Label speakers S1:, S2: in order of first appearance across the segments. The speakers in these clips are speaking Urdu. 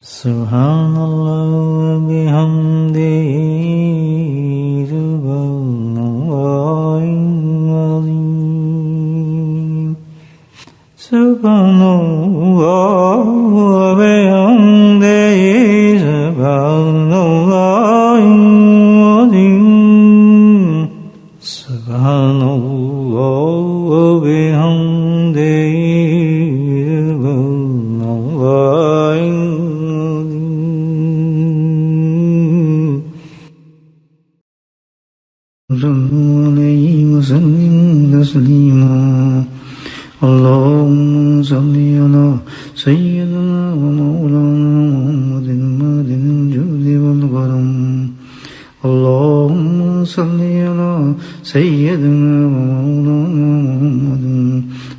S1: سبحان اللہ بحمدہ سبحان اللہ العظیم سبحان اللہ بحمدہ سبحان اللہ العظیم سبحان اللہ بحمدہ اللهم صل على سيدنا ومولانا محمد المهدي الجود والكرم اللهم صل على سيدنا ومولانا محمد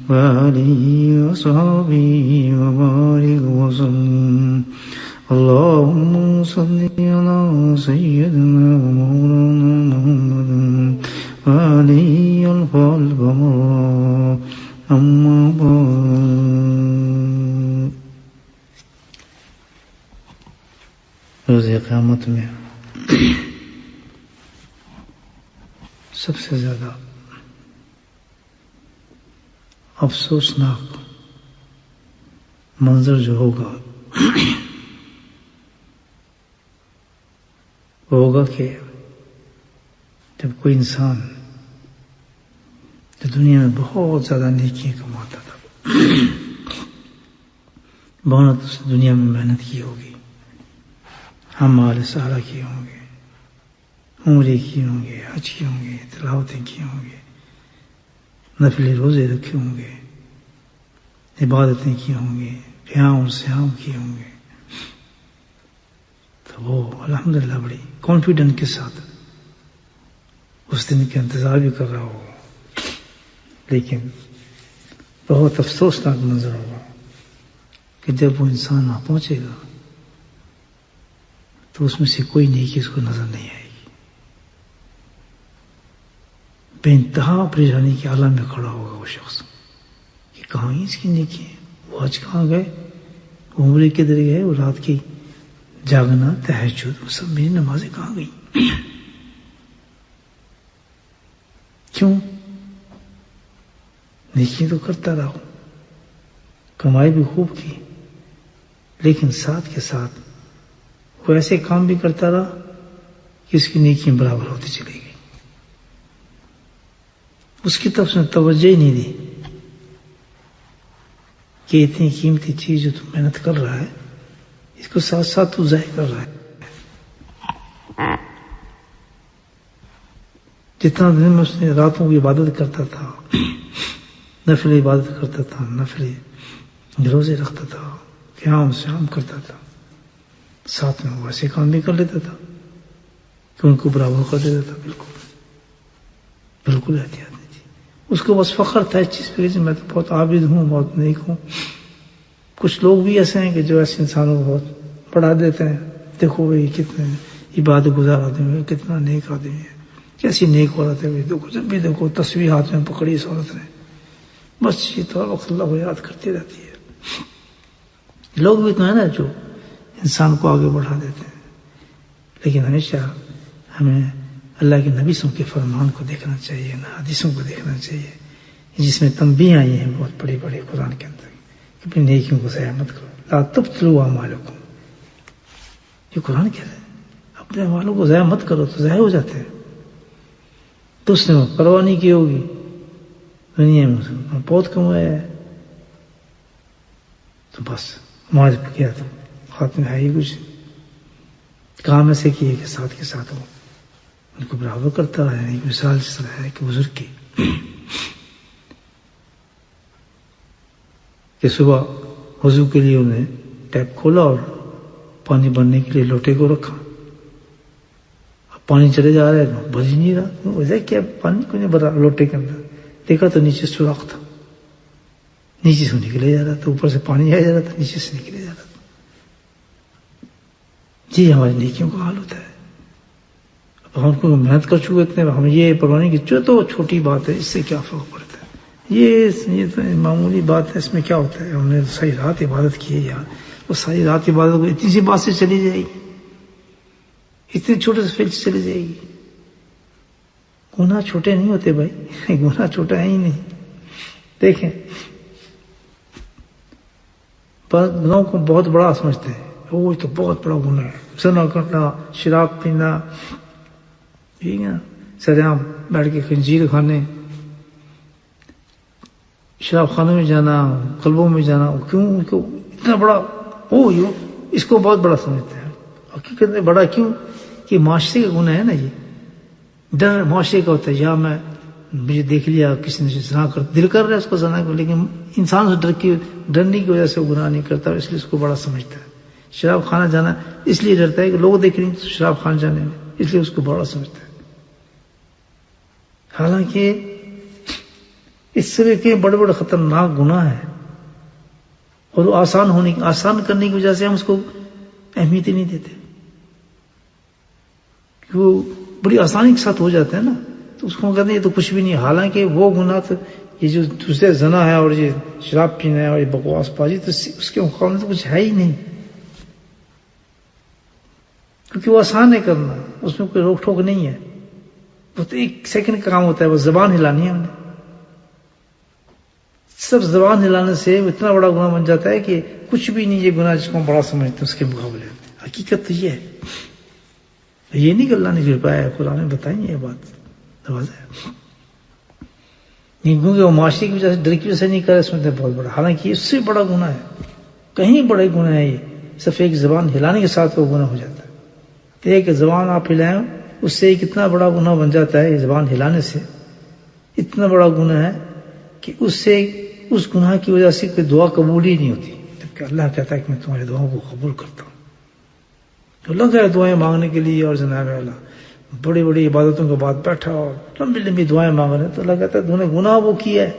S1: وآله وصحبه وبارك وسلم اللهم صل على سيدنا ومولانا محمد وآله القمر اما بعد روز قیامت میں سب سے زیادہ افسوسناک منظر جو ہوگا وہ ہوگا کہ جب کوئی انسان جو دنیا میں بہت زیادہ نیکیاں کماتا تھا، بہت اس دنیا میں محنت کی ہوگی، اعمال صالحہ کیے ہوں گے، عمرے کیے ہوں گے، حج کیے ہوں گے، تلاوتیں کی ہوں گے، نفل روزے رکھے ہوں گے، عبادتیں کی ہوں گے، قیام اور صیام کیے ہوں گے، تو وہ الحمدللہ بڑی کانفیڈنٹ کے ساتھ اس دن کا انتظار بھی کر رہا ہوگا، لیکن بہت افسوسناک منظر ہوگا کہ جب وہ انسان وہاں پہنچے گا تو اس میں سے کوئی نیکی اس کو نظر نہیں آئے گی، بے انتہا پریشانی کے عالم میں کھڑا ہوگا وہ شخص کہ کہاں اس کی نیکی ہے، وہ حج کہاں گئے، وہ عمرے کدھر گئے، وہ رات کی جاگنا، تہجد، وہ سب میری نمازیں کہاں گئی؟ کیوں؟ نیکی تو کرتا رہا، کمائی بھی خوب کی، لیکن ساتھ کے ساتھ وہ ایسے کام بھی کرتا رہا کہ اس کی نیکی برابر ہوتی چلی گئی، اس کی طرف سے توجہ ہی نہیں دی کہ اتنی قیمتی چیز جو تو محنت کر رہا ہے اس کو ساتھ ساتھ تو ضائع کر رہا ہے۔ جتنا دن میں اس نے راتوں کی عبادت کرتا تھا، نفل عبادت کرتا تھا، نفل روزے رکھتا تھا، قیام صیام کرتا تھا، ساتھ میں وہ ایسے کام بھی کر لیتا تھا کہ ان کو برابر کر دیتا تھا، بالکل احتیاط نہیں تھی اس کو، بس فخر تھا اس چیز پہ کہ میں تو بہت عابد ہوں، بہت نیک ہوں۔ کچھ لوگ بھی ایسے ہیں کہ جو ایسے انسانوں کو بہت بڑھا دیتے ہیں، دیکھو بھائی کتنے عبادت گزار آدمی ہے، کتنا نیک آدمی ہے، کیسی نیک عورت ہے، دیکھو جب بھی دیکھو تسبیح ہاتھ میں پکڑی اس عورت نے، بس یہ تو وقت اللہ کو یاد کرتی رہتی ہے۔ لوگ بھی تو ہیں نا جو انسان کو آگے بڑھا دیتے ہیں، لیکن ہمیشہ ہمیں اللہ کے نبی صلی کے فرمان کو دیکھنا چاہیے، نا حدیثوں کو دیکھنا چاہیے جس میں تنبیہ آئی ہیں بہت بڑی بڑی قرآن کے اندر کہ اپنی نیکیوں کو ضائع مت کرو، لا تبطلوا اعمالکم، یہ قرآن کہہ رہے ہیں اپنے اعمالوں کو ضائع مت کرو تو ضائع ہو جاتے ہیں۔ تو اس نے پرواہ نہیں کی ہوگی، دنیا میں بہت کمایا ہے تو بس معاذ کیا تو ہاتھ میں ہے ہی کچھ، کام ایسے کیے کہ ساتھ کے ساتھ وہ ان کو برابر کرتا رہا۔ ایک مثال جس طرح ہے کہ بزرگ کی کہ صبح وضو کے لیے انہیں ٹیپ کھولا اور پانی بھرنے کے لیے لوٹے کو رکھا، اب پانی چلے جا رہا ہے بھر ہی نہیں رہا، وجہ کیا پانی کو نہیں بھرا لوٹے کے اندر، دیکھا تو نیچے سوراخ تھا، نیچے سے نکلے جا رہا تھا، اوپر سے پانی آیا جا رہا تھا، نیچے سے نکلے جا رہا تھا۔ جی ہماری نیکیوں کا حال ہوتا ہے، اب ہم کو محنت کر چکے اتنے، ہم یہ پرواہ نہیں کہ جو تو چھوٹی بات ہے اس سے کیا فرق پڑتا ہے، یہ تو معمولی بات ہے، اس میں کیا ہوتا ہے، ہم نے صحیح رات عبادت کی ہے یار، وہ ساری رات عبادت کو اتنی سی بات سے چلی جائے گی، اتنے چھوٹے سے فیل سے چلی جائے گی۔ گناہ چھوٹے نہیں ہوتے بھائی، گناہ چھوٹا ہے ہی نہیں۔ دیکھیں گناہوں کو بہت بڑا سمجھتے ہیں، وہ تو بہت بڑا گناہ ہے، زنا کرنا، شراب پینا، ٹھیک ہے، سریعام بیٹھ کے خنزیر کھانے، شراب خانے میں جانا، کلبوں میں جانا، کیوں اتنا بڑا؟ اس کو بہت بڑا سمجھتے ہیں۔ حقیقت میں بڑا کیوں؟ کہ معاشرے کا گناہ ہے نا، یہ ڈر معاشرے کا ہوتا ہے، یا مجھے دیکھ لیا کسی نے زنا کر، دل کر رہا ہے اس کو زنا کر، لیکن انسان سے ڈرنے کی وجہ سے وہ گناہ نہیں کرتا، اس لیے اس کو بڑا سمجھتا ہے۔ شراب خانہ جانا اس لیے ڈرتا ہے کہ لوگ دیکھ رہے ہیں شراب خانہ جانے میں، اس لیے اس کو بڑا سمجھتا ہے۔ حالانکہ اس سے کے بڑے بڑے خطرناک گناہ ہیں، اور وہ آسان کرنے کی وجہ سے ہم اس کو اہمیت ہی نہیں دیتے، کہ وہ بڑی آسانی کے ساتھ ہو جاتا ہے نا، تو اس کو کہتے ہیں یہ تو کچھ بھی نہیں، حالانکہ وہ گناہ تو یہ جو دوسرے زنا ہے اور یہ شراب پینا ہے اور یہ بکواس بازی، تو اس کے مقابلے تو کچھ ہے ہی نہیں، کیونکہ وہ آسان ہے کرنا، اس میں کوئی روک ٹوک نہیں ہے، وہ تو ایک سیکنڈ کا کام ہوتا ہے، وہ زبان ہلانی ہے ہم نے، صرف زبان ہلانے سے اتنا بڑا گناہ بن جاتا ہے کہ کچھ بھی نہیں یہ گناہ جس کو ہم بڑا سمجھتے ہیں اس کے مقابلے میں۔ حقیقت تو یہ ہے، یہ نہیں کہ اللہ نے چھپایا ہے، قرآن میں بتائیں یہ بات ہے، کیونکہ وہ معاشرے کی وجہ سے، ڈر کی وجہ سے نہیں کرے، سمجھتے ہیں بہت بڑا، حالانکہ اس سے بڑا گناہ ہے، کہیں بڑے گناہ ہے یہ، صرف ایک زبان ہلانے کے ساتھ وہ گناہ ہو جاتا ہے۔ ایک زبان آپ ہلائیں اس سے کتنا بڑا گناہ بن جاتا ہے، یہ زبان ہلانے سے اتنا بڑا گناہ ہے کہ اس گناہ کی وجہ سے کوئی دعا قبول ہی نہیں ہوتی، جبکہ اللہ کہتا ہے کہ میں تمہاری دعاؤں کو قبول کرتا ہوں۔ تو اللہ کا دعائیں مانگنے کے لیے، اور جناب اللہ بڑی بڑی عبادتوں کے بعد بیٹھا اور لمبی لمبی دعائیں مانگ رہے ہیں، تو اللہ کہتا ہے تم نے گناہ وہ کیا ہے،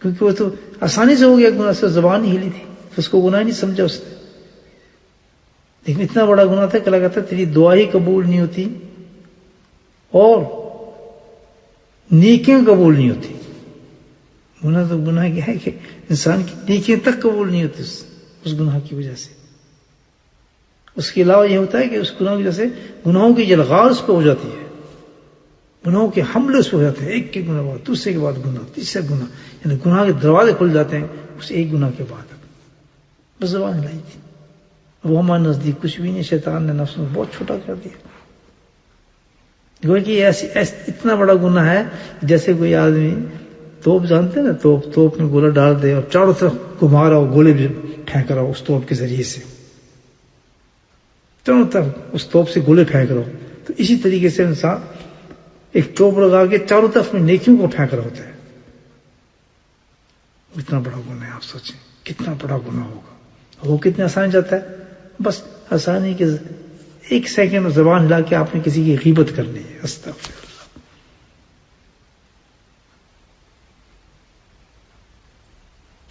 S1: کیونکہ وہ تو آسانی سے ہو گیا گناہ، سے زبان ہی ہلی تھی، اس کو گناہ نہیں سمجھا اس نے، لیکن اتنا بڑا گناہ تھا کہ اللہ کہتا ہے تیری دعا ہی قبول نہیں ہوتی اور نیکیاں قبول نہیں ہوتی۔ گناہ تو گناہ کیا ہے کہ انسان کی نیکیاں تک قبول نہیں ہوتی اس گناہ کی وجہ سے۔ اس کے علاوہ یہ ہوتا ہے کہ اس گناہ کی وجہ سے گناہوں کی جلغار اس پہ ہو جاتی ہے، گناہوں کے حملے اس پہ ہو جاتے ہیں، ایک کے گناہ بعد دوسرے کے بعد گناہ، تیسرا گناہ، یعنی گناہ کے دروازے کھل جاتے ہیں اس ایک گناہ کے بعد۔ بس زبان ہلائی تھی، وہ ہمارے نزدیک کچھ بھی نہیں، شیطان نے نفس میں بہت چھوٹا کر دیا۔ گویا کہ اتنا بڑا گناہ ہے جیسے کوئی آدمی توپ، جانتے ہیں نا، توپ میں گولہ ڈال دے اور چاروں طرف گھما رہا ہو، گولے بھی پھینک رہا ہو اس توپ کے ذریعے سے، چاروں طرف اس توپ سے گولے پھینک رہا ہو، تو اسی طریقے سے انسان ایک توپ لگا کے چاروں طرف میں نیکیوں کو پھینک رہا ہوتا ہے۔ اتنا بڑا گناہ ہے، آپ سوچیں کتنا بڑا گناہ ہوگا، وہ کتنے آسان جاتا ہے، بس آسانی کے ایک سیکنڈ زبان ہلا کے آپ نے کسی کی غیبت کرنی ہے، استغفر اللہ۔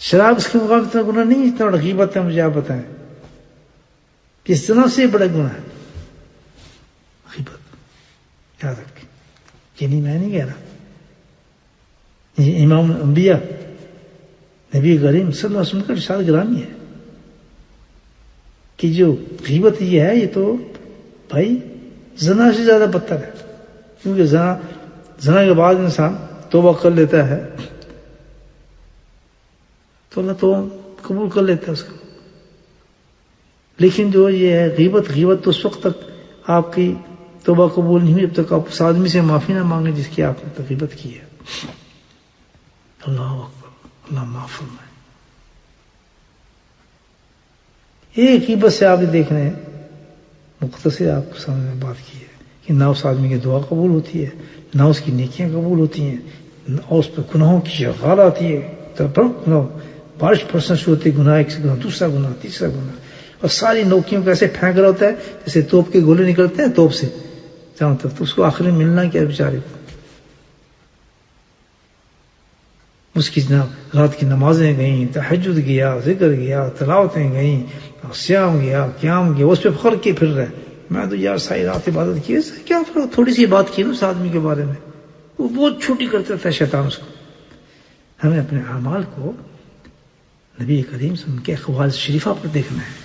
S1: شراب اس کے مقابلے اتنا گناہ نہیں، اتنا بڑا غیبت ہے، مجھے آپ بتائیں کس طرح سے بڑا گناہ ہے غیبت، یاد رکھیں، یہ نہیں، میں نہیں کہہ رہا، یہ امام الانبیاء نبی کریم صلی اللہ علیہ وسلم کا ارشاد گرامی ہے کہ جو غیبت یہ ہے، یہ تو بھائی زنا سے زیادہ بدتر ہے، کیونکہ زنا کے بعد انسان توبہ کر لیتا ہے تو اللہ تو قبول کر لیتا ہے اس کو، لیکن جو یہ ہے غیبت تو اس وقت تک آپ کی توبہ قبول نہیں ہوئی جب تک آپ اس آدمی سے معافی نہ مانگیں جس کی آپ نے غیبت کی ہے۔ اللہ اکبر، اللہ معاف فرمائے۔ ایک غیبت سے آپ دیکھ رہے ہیں، مختصر آپ کے سامنے بات کی ہے کہ نہ اس آدمی کی دعا قبول ہوتی ہے، نہ اس کی نیکیاں قبول ہوتی ہیں، اور اس پہ گناہوں کی غال آتی ہے، بارش پرسن شروع ہوتی ہے، گناہ ایک سے گناہ، دوسرا گناہ، تیسرا گناہ، اور ساری نوکیوں کو ایسے پھینک رہا ہوتا ہے جیسے توپ کے گولے نکلتے ہیں توپ سے چاروں طرف، تو اس کو آخر میں ملنا کیا بیچارے کو، اس کی رات کی نمازیں گئیں، تہجد گیا، ذکر گیا، تلاوتیں گئیں، سیام گیا، قیام گیا، اس پہ فخر کے پھر رہا ہے، میں تو یار ساری رات عبادت کی، کیا فرق، تھوڑی سی بات کی اس آدمی کے بارے میں، وہ بہت چھوٹی کرتا تھا شیطان اس کو۔ ہمیں اپنے اعمال کو نبی کریم سے ان کے اقوال شریفہ پر دیکھنا ہے،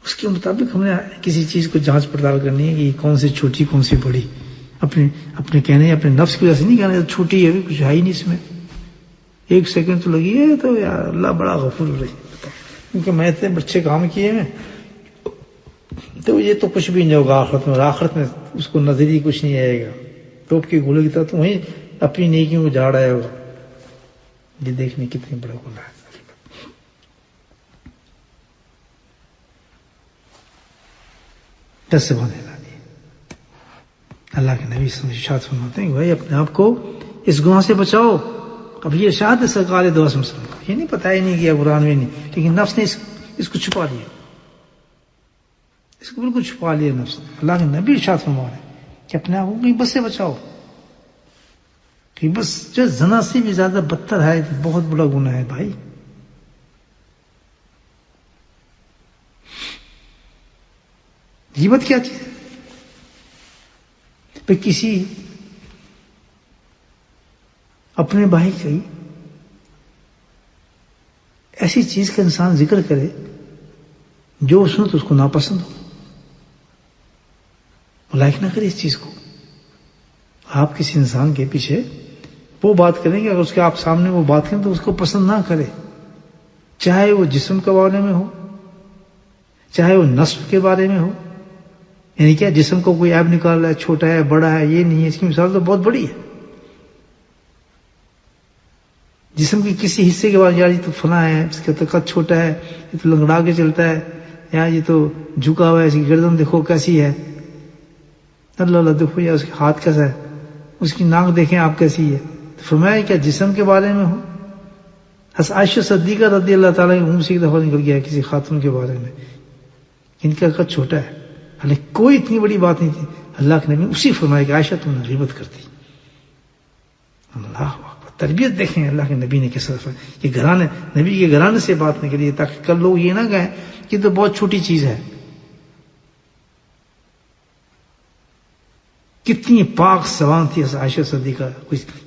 S1: اس کے مطابق ہم نے کسی چیز کو جانچ پڑتال کرنی ہے کہ کون سی چھوٹی کون سی بڑی. اپنے کہنے اپنے نفس کی وجہ سے نہیں کہنا چھوٹی ہے، ابھی کچھ ہے ہی نہیں اس میں، 1 سیکنڈ تو لگی ہے، تو یار اللہ بڑا غفور رہی، کیونکہ میں اتنے بچے کام کیے ہیں تو یہ تو کچھ بھی نہیں ہوگا آخرت میں. آخرت میں اس کو نظر ہی کچھ نہیں آئے گا، ٹوپ کی گولے کی طرح تو وہیں اپنی نیکیوں کو جھاڑ آیا ہوگا. یہ دیکھنے کتنی بڑا گناہ ہے. سے باندھنا نہیں. اللہ کے نبی صلی اللہ علیہ وسلم ارشاد فرماتے ہیں کہ بھائی اپنے آپ کو اس گناہ سے بچاؤ. اب یہ ارشاد ہے سرکار دو وسلم، یہ نہیں پتہ ہی نہیں کیا قرآن میں نہیں، لیکن نفس نے اس کو چھپا لیا، اس کو بالکل چھپا لیا نفس نے. اللہ کے نبی ارشاد فرما رہے ہیں کہ اپنے آپ کو غیبت سے بچاؤ. غیبت جو زنا سے بھی زیادہ بدتر ہے، بہت بڑا گناہ ہے بھائی. غیبت کیا چیز ہے؟ پہ کسی اپنے بھائی کی ایسی چیز کا انسان ذکر کرے جو اس نے تو اس کو ناپسند ہو، لائک نہ کرے اس چیز کو. آپ کسی انسان کے پیچھے وہ بات کریں گے، اگر اس کے آپ سامنے وہ بات کریں تو اس کو پسند نہ کرے، چاہے وہ جسم کے بارے میں ہو، چاہے وہ نسب کے بارے میں ہو. یعنی کیا جسم کو کوئی عیب نکال رہا ہے، چھوٹا ہے بڑا ہے، یہ نہیں ہے. اس کی مثال تو بہت بڑی ہے. جسم کے کسی حصے کے بعد یار یہ تو فلاں ہے، اس کا تو قد چھوٹا ہے، یہ تو لنگڑا کے چلتا ہے، یا یہ تو جھکا ہوا ہے، اس کی گردن دیکھو کیسی ہے، اللہ اللہ دیکھو، یا اس کے ہاتھ کیسا ہے، اس کی ناک دیکھیں آپ کیسی ہے. تو فرمایا کیا جسم کے بارے میں ہو. عائشہ صدیقہ رضی اللہ تعالیٰ کے منہ سے ایک دفعہ نکل گیا کسی خاتون کے بارے میں، ان کا قد چھوٹا ہے، حالانکہ کوئی اتنی بڑی بات نہیں تھی. اللہ کے نبی اسی فرمایا کہ عائشہ تم نے غیبت کرتی. اللہ اکبر. تربیت دیکھیں اللہ کے نبی نے کس طرح یہ گھرانے، نبی کے گھرانے سے بات نہیں کری تاکہ کل لوگ یہ نہ کہیں کہ تو بہت چھوٹی چیز ہے. کتنی پاک زبان تھی عائشہ صدیقہ.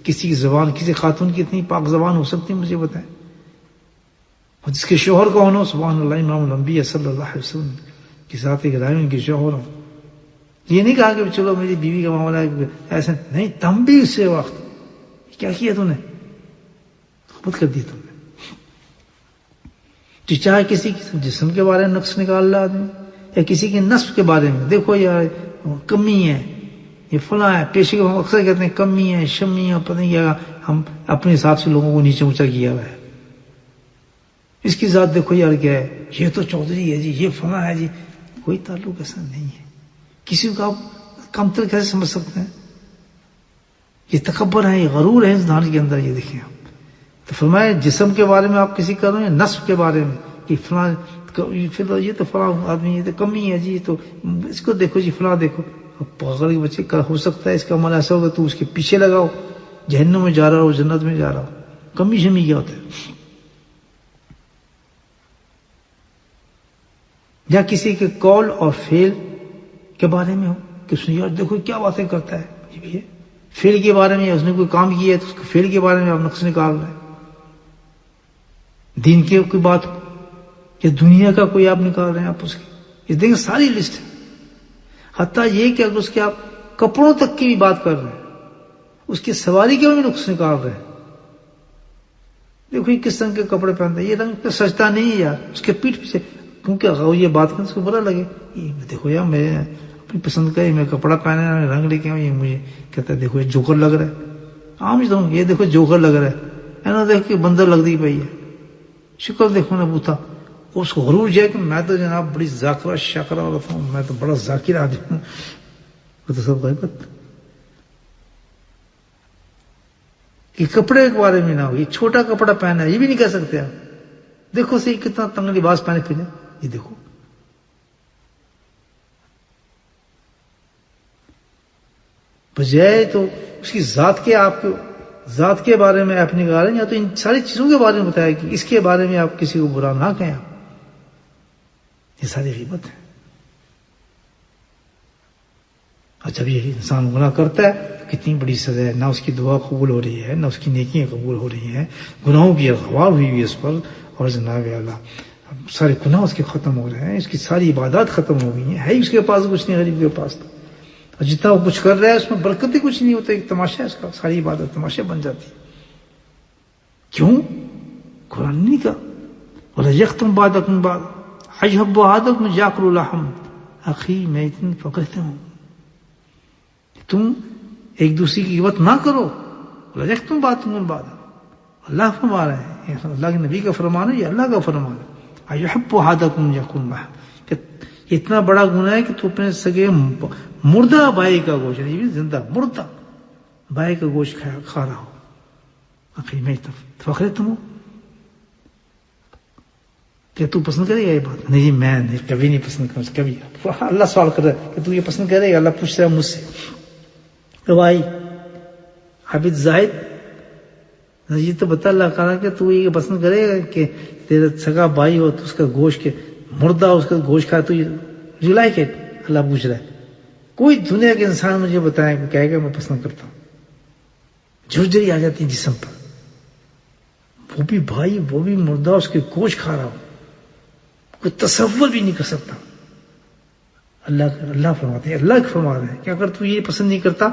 S1: کسی کی زبان، کسی خاتون کی اتنی پاک زبان ہو سکتی مجھے بتائیں؟ اور جس کے شوہر کون ہو، سبحان اللہ، امام الانبیاء صلی اللہ علیہ وسلم کی ذات گرامی ان کے شوہر ہو. یہ نہیں کہا کہ چلو میری بیوی کا معاملہ ہے ایسا نہیں، تم بھی اس سے وقت کیا کیا تم نے؟ خود کر دی تم نے. جو چاہے کسی جسم کے بارے میں نقص نکال رہا آدمی، یا کسی کے نسب کے بارے میں، دیکھو یار کمی ہے، یہ فلاں ہے. پیشے کو ہم اکثر کہتے ہیں کمی ہے، شمی ہے، پتہ نہیں کیا، ہم اپنے حساب سے لوگوں کو نیچے اونچا کیا ہوا ہے. اس کی ذات دیکھو یار کیا ہے، یہ تو چودھری ہے جی، یہ فلاں ہے جی. کوئی تعلق ایسا نہیں ہے. کسی کو آپ کمتر کیسے سمجھ سکتے ہیں؟ یہ تکبر ہے، یہ غرور ہے انسان کے اندر. یہ دیکھیں آپ تو فرمایا جسم کے بارے میں آپ کسی کر رہے ہیں، نسب کے بارے میں کہ فلاں یہ تو فلاں آدمی، یہ تو کمی ہے جی، تو اس کو دیکھو جی، فلاں دیکھو. پاگل کے بچے کا ہو سکتا ہے اس کا عمل ایسا ہوگا تو اس کے پیچھے لگاؤ، جہنم میں جا رہا ہو جنت میں جا رہا ہو. کمی شمی کیا ہوتا ہے؟ یا کسی کے قول اور فعل کے بارے میں ہو کہ اس نے یار دیکھو کیا باتیں کرتا ہے، یہ بھی ہے. فعل کے بارے میں اس نے کوئی کام کیا ہے تو اس کے فعل کے بارے میں آپ نقص نکال رہے ہیں. دین کی کوئی بات ہو یا دنیا کا کوئی آپ نکال رہے ہیں آپ اس کی، یہ دیکھیں ساری لسٹ ہے. حتیٰ یہ کہ اگر اس کے آپ کپڑوں تک کی بھی بات کر رہے ہیں، اس کی سواری کے بھی نقص نکال رہے ہیں. دیکھو یہ کس رنگ کے کپڑے پہنتا ہے، یہ رنگ تو سجتا نہیں ہے یار، اس کے پیٹھ پیچھے کیونکہ اگر یہ بات کریں اس کو برا لگے. یہ دیکھو یار میں اپنی پسند کا میں کپڑا پہنا ہے، رنگ لے کے آؤں، یہ مجھے کہتا ہے دیکھو یہ جوکر لگ رہا ہے. عام ہی تو یہ دیکھو جوکر لگ رہا ہے نا، دیکھ کے بندر لگ دی پئی ہے، شکل دیکھو نا بوتا. اس کو غرور جائے کہ میں تو جناب بڑی ذاکرہ شاکرہ عورت ہوں، میں تو بڑا ذاکر آدمی ہوں. وہ تو سب غیبت. یہ کپڑے کے بارے میں نہ ہو، یہ چھوٹا کپڑا پہنا ہے یہ بھی نہیں کہہ سکتے آپ. دیکھو صحیح کتنا تنگ لباس پہنے پھرے، یہ دیکھو. بجائے تو اس کی ذات کے آپ کو ذات کے بارے میں آپ نکالیں، یا تو ان ساری چیزوں کے بارے میں بتایا کہ اس کے بارے میں آپ کسی کو برا نہ کہیں. آپ یہ ساری غیبت ہے. اور جب یہ انسان گناہ کرتا ہے تو کتنی بڑی سزا ہے، نہ اس کی دعا قبول ہو رہی ہے، نہ اس کی نیکیاں قبول ہو رہی ہیں، گناہوں کی اغوا ہوئی ہوئی اس پر، اور جناب اللہ سارے گناہ اس کے ختم ہو رہے ہیں، اس کی ساری عبادات ختم ہو گئی ہیں، ہے ہی اس کے پاس کچھ نہیں، غریب کے پاس تو، اور جتنا وہ کچھ کر رہا ہے اس میں برکت ہی کچھ نہیں ہوتا، ایک تماشا ہے اس کا، ساری عبادت تماشا بن جاتی ہے۔ کیوں؟ قرآن نہیں کہا وَلَيَخْتُمْ بَعْضَكُمْ بَعْضًا أَيُحِبُّ أَحَدُكُمْ يَأْكُلُ لَحْمَ أَخِيهِ مَيْتًا فَكَرِهْتُمُوهُ، تم ایک دوسرے کی غیبت نہ کرو، وَلَيَخْتُمْ بَعْضُكُمْ بَعْضًا، اللہ فرما رہے ہیں، یہ اللہ کے نبی کا فرمان ہے، یہ اللہ کا فرمان ہے، أَيُحِبُّ أَحَدُكُمْ يَأْكُلُ لَحْمَ، کہ اتنا بڑا گناہ ہے کہ تو اپنے سگے مردہ بھائی کا گوشت، یہ بھی زندہ مردہ بھائی کا گوشت کھا رہا ہو، أخِيهِ مَيْتًا فَكَرِهْتُمُوهُ، کہ تو پسند کرے گا یہ بات؟ نہیں میں نہیں، کبھی نہیں پسند کروں، کبھی۔ اللہ سوال کر رہا ہے کہ تو یہ پسند کرے گا؟ اللہ پوچھ رہا ہے مجھ سے کہ بھائی عابد زاہد، یہ تو بتا اللہ تعالیٰ کہ تو یہ پسند کرے گا کہ تیرا سگا بھائی ہو تو اس کا گوشت کے مردہ اس کا گوشت کھائے، تو یو لائک اٹ؟ اللہ پوچھ رہا ہے۔ کوئی دنیا کے انسان مجھے بتائے کہ کہے گا میں پسند کرتا ہوں؟ جھرجھری آ جاتی ہے جسم پر، وہ بھی بھائی، وہ بھی مردہ، اس کے گوشت کھا رہا ہو، کوئی تصور بھی نہیں کر سکتا۔ اللہ فرماتے ہیں، اللہ فرما رہے ہیں کہ اگر تو یہ پسند نہیں کرتا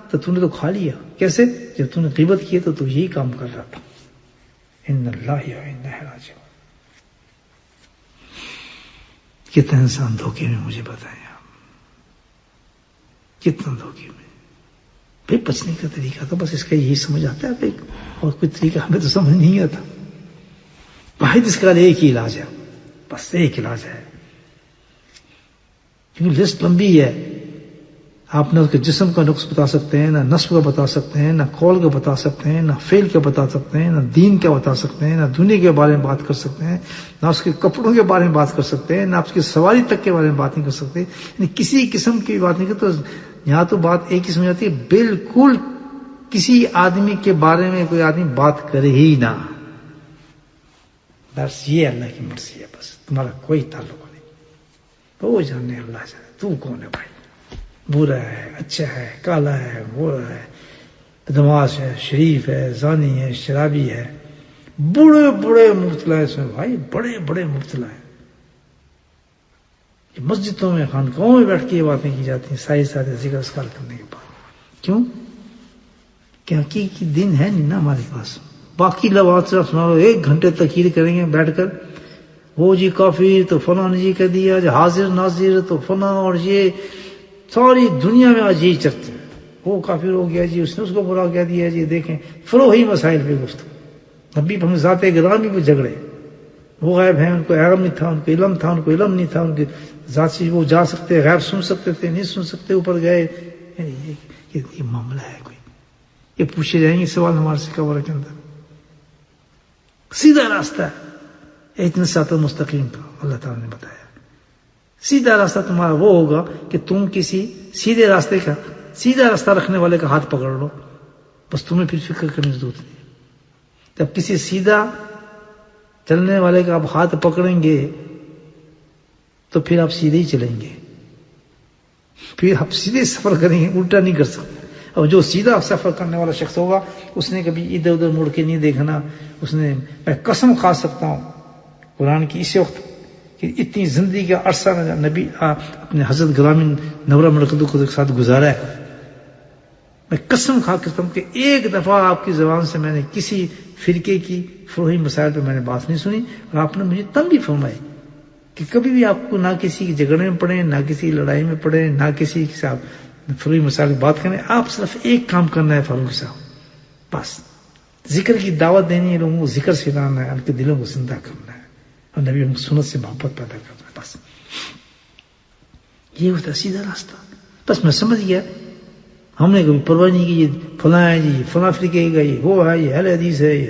S1: تو تو نے تو کھا لیا۔ کیسے؟ جب تو نے غیبت کی تو یہی کام کر رہا تھا۔ ان اللہ و انا الیہ راجعون۔ کتنا انسان دھوکے میں، مجھے بتائیں آپ کتنا دھوکے میں۔ بھائی بچنے کا طریقہ تو بس اس کا یہی سمجھ آتا ہے بھائی، اور کوئی طریقہ ہمیں تو سمجھ نہیں آتا۔ واحد اس کا ایک ہی علاج ہے، بس ایک علاج ہے، کیونکہ لسٹ لمبی ہے۔ آپ نہ اس کے جسم کا نقص بتا سکتے ہیں، نہ نصب کا بتا سکتے ہیں، نہ قول کا بتا سکتے ہیں، نہ فعل کا بتا سکتے ہیں، نہ دین کا بتا سکتے ہیں، نہ دنیا کے بارے میں بات کر سکتے ہیں، نہ اس کے کپڑوں کے بارے میں بات کر سکتے ہیں، نہ اس کی سواری تک کے بارے میں بات نہیں کر سکتے، یعنی کسی قسم کی بات نہیں کرتے۔ تو یہاں تو بات ایک ہی سمجھ آتی ہے، بالکل کسی آدمی کے بارے میں کوئی آدمی بات کرے ہی نہ، بس یہ اللہ کی مرضی ہے، بس تمہارا کوئی تعلق نہیں۔ وہ جاننے اللہ جانے تو کون ہے بھائی، برا ہے، اچھا ہے، کالا ہے، گورا ہے، بدماش ہے، شریف ہے، زانی ہے، شرابی ہے، بڑے بڑے مبتلا ہے اس میں بھائی، بڑے بڑے مبتلا ہے۔ مسجدوں میں، خانقاہوں میں بیٹھ کے یہ باتیں کی جاتی ہیں ساری سارے ذکر اذکار کرنے کے بعد۔ کیوں کہ حقیقی دن ہے نہیں نا ہمارے پاس۔ باقی لوگ سنا، 1 گھنٹے تقریر کریں گے بیٹھ کر، وہ جی کافر تو فلاں نے جی کہہ دیا، جو حاضر ناظر تو فلاں، اور یہ ساری دنیا میں آج یہی چرچا ہے، وہ کافر ہو گیا جی، اس نے اس کو برا کہہ دیا جی، دیکھیں فروغی مسائل پہ گفتگو، نبی ہم ذات گرامی پہ جھگڑے، وہ غائب ہیں، ان کو علم نہیں تھا، ان کو علم تھا، ان کو علم نہیں تھا، ان کی ذات سے وہ جا سکتے، غیب سن سکتے تھے، نہیں سن سکتے، اوپر گئے۔ یہ معاملہ ہے کوئی؟ یہ پوچھے جائیں گے سوال ہمارے سے قبر کے اندر۔ سیدھا راستہ ہے اتنے ساتھ مستقیم کا، اللہ تعالیٰ نے بتایا سیدھا راستہ تمہارا وہ ہوگا کہ تم کسی سیدھے راستے کا، سیدھا راستہ رکھنے والے کا ہاتھ پکڑ لو، بس تمہیں پھر فکر کرنے کی ضرورت نہیں۔ جب کسی سیدھا چلنے والے کا آپ ہاتھ پکڑیں گے تو پھر آپ سیدھے ہی چلیں گے، پھر آپ سیدھے سفر کریں گے، الٹا نہیں کر سکتے۔ اور جو سیدھا سفر کرنے والا شخص ہوگا اس نے کبھی ادھر ادھر مڑ کے نہیں دیکھنا، اس نے، میں قسم کھا سکتا ہوں قرآن کی اس وقت کہ اتنی زندگی کا عرصہ نبی اپنے حضرت غلامی نورہ مرقدو کے ساتھ گزارا ہے، میں قسم کھا کے کہ ایک دفعہ آپ کی زبان سے میں نے کسی فرقے کی فروعی مسائل پہ میں نے بات نہیں سنی، اور آپ نے مجھے تب بھی فرمائی کہ کبھی بھی آپ کو نہ کسی کی جھگڑے میں پڑے، نہ کسی لڑائی میں پڑے، نہ کسی کے ساتھ فروعی مسائل کی بات کریں، آپ صرف ایک کام کرنا ہے فاروق صاحب، بس ذکر کی دعوت دینی ہے، لوگوں کو ذکر سکھانا ہے، ان کے دلوں کو زندہ کرنا ہے، اور نبی ان سنت سے محبت پیدا کرنا ہے، بس یہ ہوتا ہے سیدھا راستہ۔ بس میں سمجھ گیا، ہم نے کبھی پرواہ نہیں کی یہ فلاں ہے جی، فلاں فرقے کا یہ وہ ہے، یہ اہل حدیث ہے، یہ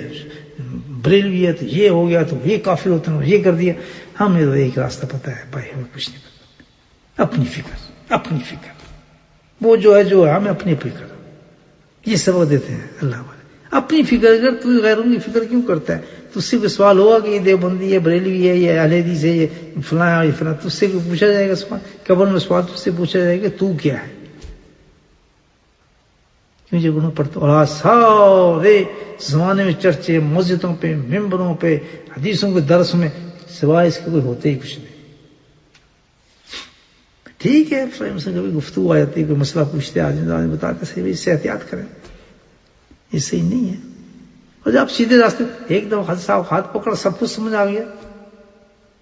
S1: بریلوی ہے تو یہ ہو گیا، تو یہ کافر ہوتے ہیں، یہ کر دیا۔ ہمیں تو ایک راستہ پتا ہے بھائی، ہمیں کچھ نہیں پتا، اپنی فکر، اپنی فکر، وہ جو ہے ہمیں اپنی فکر، یہ سبق دیتے ہیں اللہ والے، اپنی فکر کر، تو غیروں کی فکر کیوں کرتا ہے؟ تو اس سے کوئی سوال ہوگا کہ یہ دیوبندی ہے، بریلوی ہے، یہ اہل حدیث ہے، یہ فلاں ہے، یہ فلاں، تو اس سے پوچھا جائے گا سوال، قبر میں سوال تجھ سے پوچھا جائے گا تو کیا ہے؟ کیوں یہ گناہ پڑھتے؟ اور آج سارے زمانے میں چرچے، مسجدوں پہ، ممبروں پہ، حدیثوں کے درس میں سوائے اس کے کوئی ہوتے ہی کچھ نہیں. ٹھیک ہے فریم سے کبھی گفتگو آ جاتی ہے، کوئی مسئلہ پوچھتے آدمی بتاتے صحیح، اس سے احتیاط کریں، یہ صحیح نہیں ہے. اور جب آپ سیدھے راستے، ایک دفعہ حضرت صاحب ہاتھ پکڑ سب کچھ سمجھ آ گیا،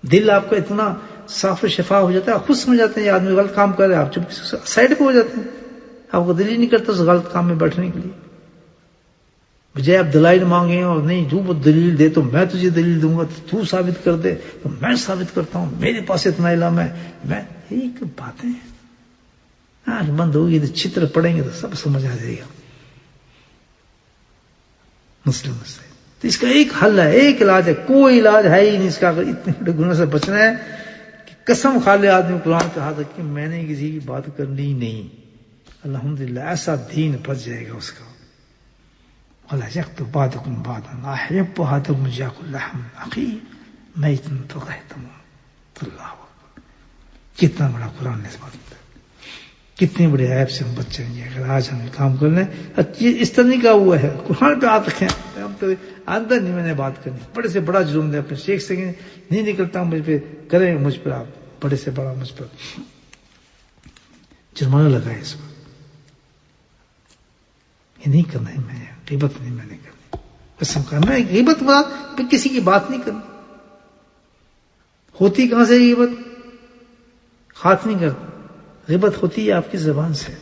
S1: دل آپ کا اتنا صاف و شفا ہو جاتا ہے، آپ خود سمجھ جاتے ہیں یہ آدمی غلط کام کر رہے ہیں، آپ چپ سائڈ پہ ہو جاتے ہیں، آپ کو دل ہی نہیں کرتا اس غلط کام میں بیٹھنے کے لیے. بجائے آپ دلائل مانگیں اور نہیں جو وہ دلیل دے تو میں تجھے دلیل دوں گا، تو ثابت کر دے تو میں ثابت کرتا ہوں، میرے پاس اتنا علم ہے، میں ایک باتیں آنکھ بند ہوگی تو چتر پڑیں گے تو سب سمجھ آ جائے گا مسلم سے. تو اس کا ایک حل ہے، ایک علاج ہے، کوئی علاج ہے ہی نہیں اس کا. اگر اتنے بڑے گناہ سے بچنا ہے کہ قسم کھا لے آدمی قرآن کے ہاتھ کہ میں نے کسی کی بات کرنی نہیں، الحمدللہ ایسا دین بچ جائے گا اس کا. وَلَا يَقْتُ بَعْضُكُمْ بَعْضًا أَيُحِبُّ أَحَدُكُمْ أَن يَأْكُلَ لَحْمَ أَخِيهِ مَيْتًا فَكَرِهْتُمُوهُ. اللہ اکبر، کتنا بڑا قرآن نے اس بات میں، کتنے بڑے عیب سے ہم بچ جائیں گے اگر آج ہم کام کر لیں. اس طرح نہیں کہا ہوا ہے قرآن پہ ہاتھ رکھیں، ہم تو اندر نہیں، میں نے بات کرنی، بڑے سے بڑا جرم دے اپنے شیخ سے نہیں نکلتا مجھ پہ، کریں مجھ پر آپ بڑے سے بڑا مجھ پر جرمانہ لگائے، اس پر یہ نہیں کرنا ہے. میں غیبت نہیں، میں نے کرنی، قسم کا میں غیبت بات پہ کسی کی بات نہیں کرنی. ہوتی کہاں سے غیبت؟ ہاتھ نہیں کرتا، غیبت ہوتی ہے آپ کی زبان سے.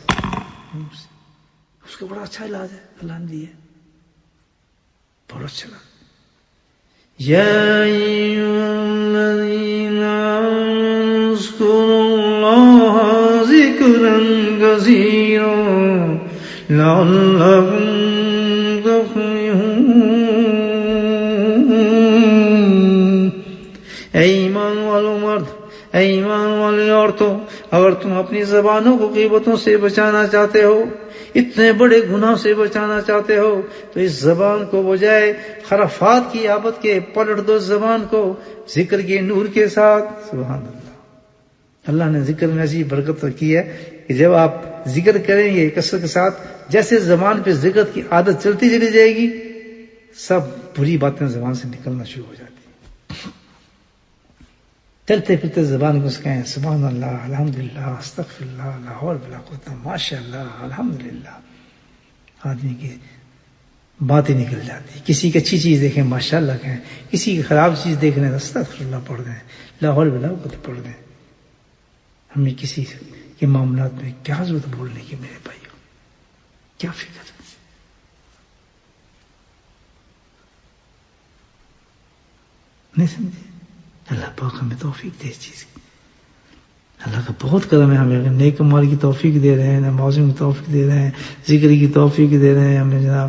S1: اس کا بڑا اچھا علاج ہے، اللہ نے دیا بہت اچھا علاج. یا ایھا الذین آمنوا اذکروا اللہ ذکرا کثیرا لعلکم تفلحون. اے ایمان والو مرد، اے ایمان والی عورتوں، اگر تم اپنی زبانوں کو غیبتوں سے بچانا چاہتے ہو، اتنے بڑے گناہ سے بچانا چاہتے ہو، تو اس زبان کو بجائے خرافات کی عابت کے پلٹ دو زبان کو ذکر کے نور کے ساتھ. سبحان اللہ. اللہ نے ذکر میں ایسی برکت کی ہے کہ جب آپ ذکر کریں گے کثرت کے ساتھ، جیسے زبان پہ ذکر کی عادت چلتی چلی جائے گی، سب بری باتیں زبان سے نکلنا شروع ہو جاتی ہیں. چلتے پھرتے زبان کو کہیں سبحان اللہ، الحمدللہ، استغفر اللہ، لا حول ولا قوت، ماشاء اللہ، الحمدللہ. آدمی کی باتیں نکل جاتی. کسی کی اچھی چیز دیکھیں ماشاء اللہ کہیں، کسی کی خراب چیز دیکھ رہے ہیں استغفر اللہ پڑھ دیں، لا حول ولا قوت پڑھ دیں. ہمیں کسی کے معاملات میں کیا ضرورت بولنے کی میرے بھائیوں، کیا فکر ہے؟ نہیں سمجھے؟ اللہ پاک ہمیں توفیق دے اس چیز کی. اللہ کا بہت کرم ہے، ہمیں نیک مال کی توفیق دے رہے ہیں، نمازوں کی توفیق دے رہے ہیں، ذکر کی توفیق دے رہے ہیں، ہمیں جناب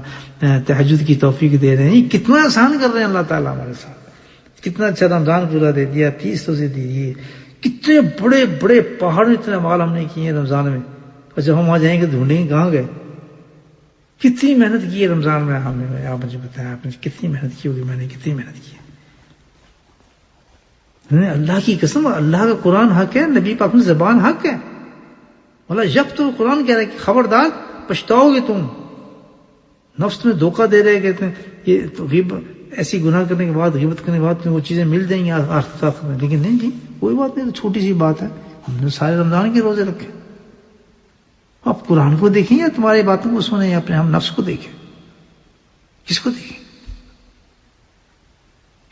S1: تہجد کی توفیق دے رہے ہیں. یہ کتنا آسان کر رہے ہیں اللہ تعالیٰ ہمارے ساتھ. کتنا اچھا رمضان پورا دے دیا، 30 روزے دے دیے، کتنے بڑے بڑے پہاڑ اتنے مال ہم نے کیے رمضان میں. اور جب ہم وہاں جائیں گے ڈھونڈیں گے کہاں گئے. کتنی محنت کی ہے رمضان میں ہم نے، آپ مجھے بتائیں آپ نے کتنی محنت کی ہوگی. میں نے کتنی محنت کی ہے. اللہ کی قسم، اللہ کا قرآن حق ہے، نبی پاک کی زبان حق ہے. اللہ جب تو قرآن کہہ رہا ہے کہ خبردار پچھتاؤ گے تم. نفس میں دھوکہ دے رہے کہتے ہیں یہ تو ایسی گناہ کرنے کے بعد، غیبت کرنے کے بعد تمہیں وہ چیزیں مل جائیں گی آخرت میں. لیکن نہیں جی، کوئی بات نہیں، تو چھوٹی سی بات ہے. ہم نے سارے رمضان کے روزے رکھے. آپ قرآن کو دیکھیں یا تمہاری باتوں کو سنیں یا اپنے ہم نفس کو دیکھیں؟ کس کو دیکھیں؟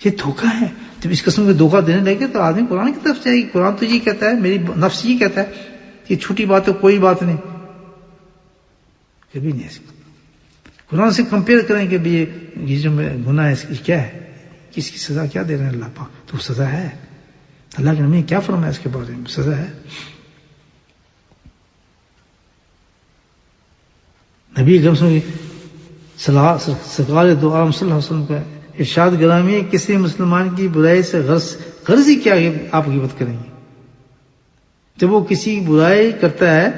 S1: یہ دھوکہ ہے. جب اس قسم کے دھوکہ دینے لگے تو آدمی قرآن کی طرف جائے گی. قرآن تو یہ کہتا ہے، میری نفس یہ کہتا ہے کہ چھوٹی بات ہے، کوئی بات نہیں. کبھی نہیں ایسی. قرآن سے کمپیئر کریں کہ یہ جو گناہ ہے اس کی کیا ہے، کس کی سزا کیا دے رہے ہیں اللہ پاک. تو سزا ہے، اللہ کے نبی نے کیا فرمایا اس کے بارے میں، سزا ہے. نبی اکرم صلی اللہ علیہ وسلم کا ارشاد گرامی ہے، کسی مسلمان کی برائی سے غرض ہی کیا آپ غیبت کریں گے. جب وہ کسی برائی کرتا ہے،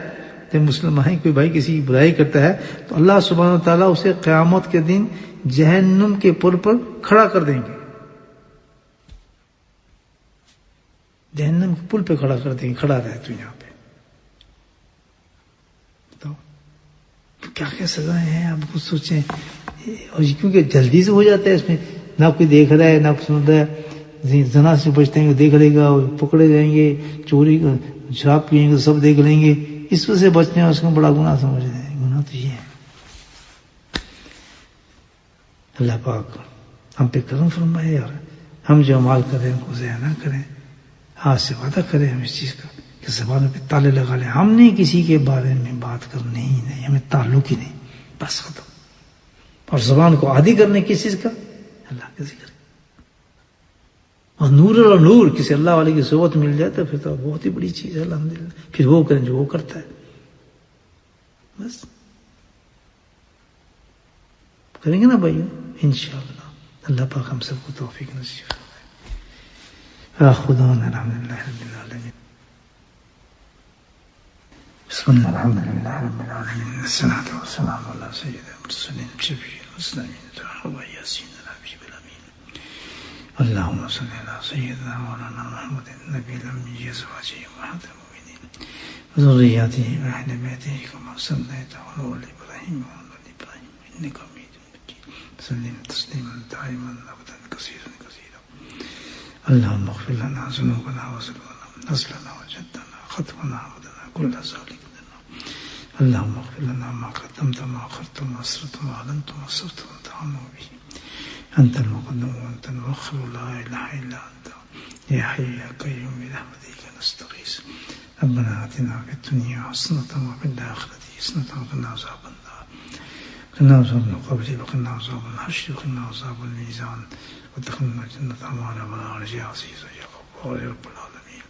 S1: جب مسلمان کوئی بھائی کسی کی برائی کرتا ہے تو اللہ سبحانہ و تعالیٰ اسے قیامت کے دن جہنم کے پل پر کھڑا کر دیں گے. جہنم کے پل پہ کھڑا کر دیں گے، کھڑا رہے تو یہاں پہ. کیا کیا سزائیں ہیں آپ خود سوچیں. اور کیونکہ جلدی سے ہو جاتا ہے اس میں، نہ کوئی دیکھ رہا ہے نہ کوئی سن رہا ہے. زنا سے بچتے ہیں دیکھ لے گا، پکڑے جائیں گے، چوری شراب پیئیں گے سب دیکھ لیں گے، اس وجہ سے بچتے ہیں، اس کو بڑا گناہ سمجھ رہے ہیں. گناہ تو یہ ہے. اللہ پاک ہم پہ کرم فرمائے اور ہم جو عمال کریں ان کو ضائع نہ کریں. آج سے وعدہ کریں ہم اس چیز کا کہ زبانوں پہ تالے لگا لیں. ہم نے کسی کے بارے میں بات کرنی ہی نہیں، ہمیں تعلق ہی نہیں، بس ختم. اور زبان کو عادی کرنے کس چیز کا؟ اللہ کا ذکر. اور نور نور کسی اللہ والے کی صحبت مل جائے تو پھر تو بہت ہی بڑی چیز ہے. الحمدللہ پھر وہ کریں جو وہ کرتا ہے. بس کریں گے نا بھائیو انشاءاللہ. اللہ پاک ہم سب کو توفیق نصیب فرمائے. خدا الحمدللہ رب العالمین. بسم اللہ الحمدللہ رب العالمین والصلاۃ والسلام علی سید المرسلین شفیع المسلمین یاسین الحبیب الامین. اللهم صل على سيدنا مولانا محمد النبي الأمي أزواجه أمهات المؤمنين وذرياته وأهل بيته كما صليت على آل إبراهيم وعلى آل إبراهيم إنك حميد مجيد. سلم تسليما دائما أبدا كثيرا كثيرا. اللهم اغفر لنا ذنوبنا وزلنا نزلنا وجدنا خطأنا عمدنا كل ذلك لنا. اللهم اغفر لنا ما قدمت ما أخرت ما أسررت ما أعلنت ما أسررت وأنت أعلم به. أنت المقدم وأنت المؤخر لا إله إلا أنت يا حي يا قيوم برحمتك نستغيث. ربنا آتنا في الدنيا حسنة وفي الآخرة حسنة وقنا عذاب النار. قنا عذاب القبر وقنا عذاب الحشر وقنا عذاب الميزان وادخلنا الجنة مع الأبرار يا عزيز يا غفار يا رب العالمين.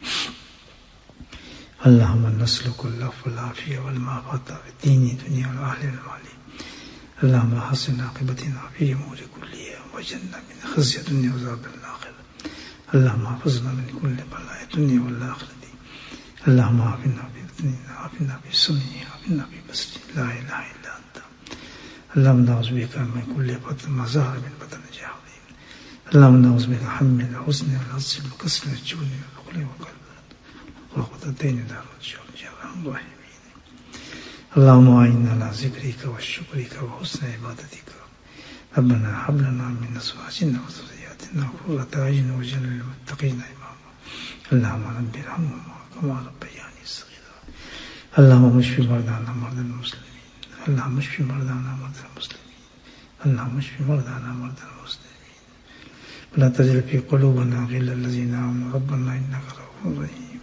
S1: اللهم نسألك العفو والعافية والمعافاة في الدين والدنيا والأهل والمال. اللهم حسن عاقبتنا في أمور كلها وجنة من خزي الدنيا وعذاب الآخرة. اللهم احفظنا من كل بلاء الدنيا والآخرة. اللهم عافنا في بدننا عافنا في سمعنا عافنا في بصرنا لا إله إلا أنت. اللهم نعوذ بك من كل بدن ما ظهر من بدن جهنم. اللهم نعوذ بك من الحزن والعجز والكسل والجبن والبخل وغلبة الدين دار الجهل يا أرحم الراحمين. اللهم أعنا على ذكرك وشكرك وحسن عبادتك. ربنا هب لنا من أزواجنا وذرياتنا قرة أعين واجعلنا للمتقين إماما. اللهم رب ارحمهما كما ربياني صغيرا. اللهم اشف مرضانا مرضى المسلمين. اللهم اشف مرضانا مرضى المسلمين. اللهم اشف مرضانا مرضى المسلمين. ولا تجعل في قلوبنا غلا الذين آمنوا ربنا إنك رؤوف رحيم.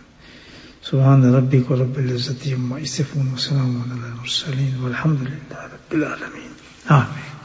S1: سبحان ربك رب العزة عما يصفون وسلام على المرسلين والحمد لله رب العالمين. آمين.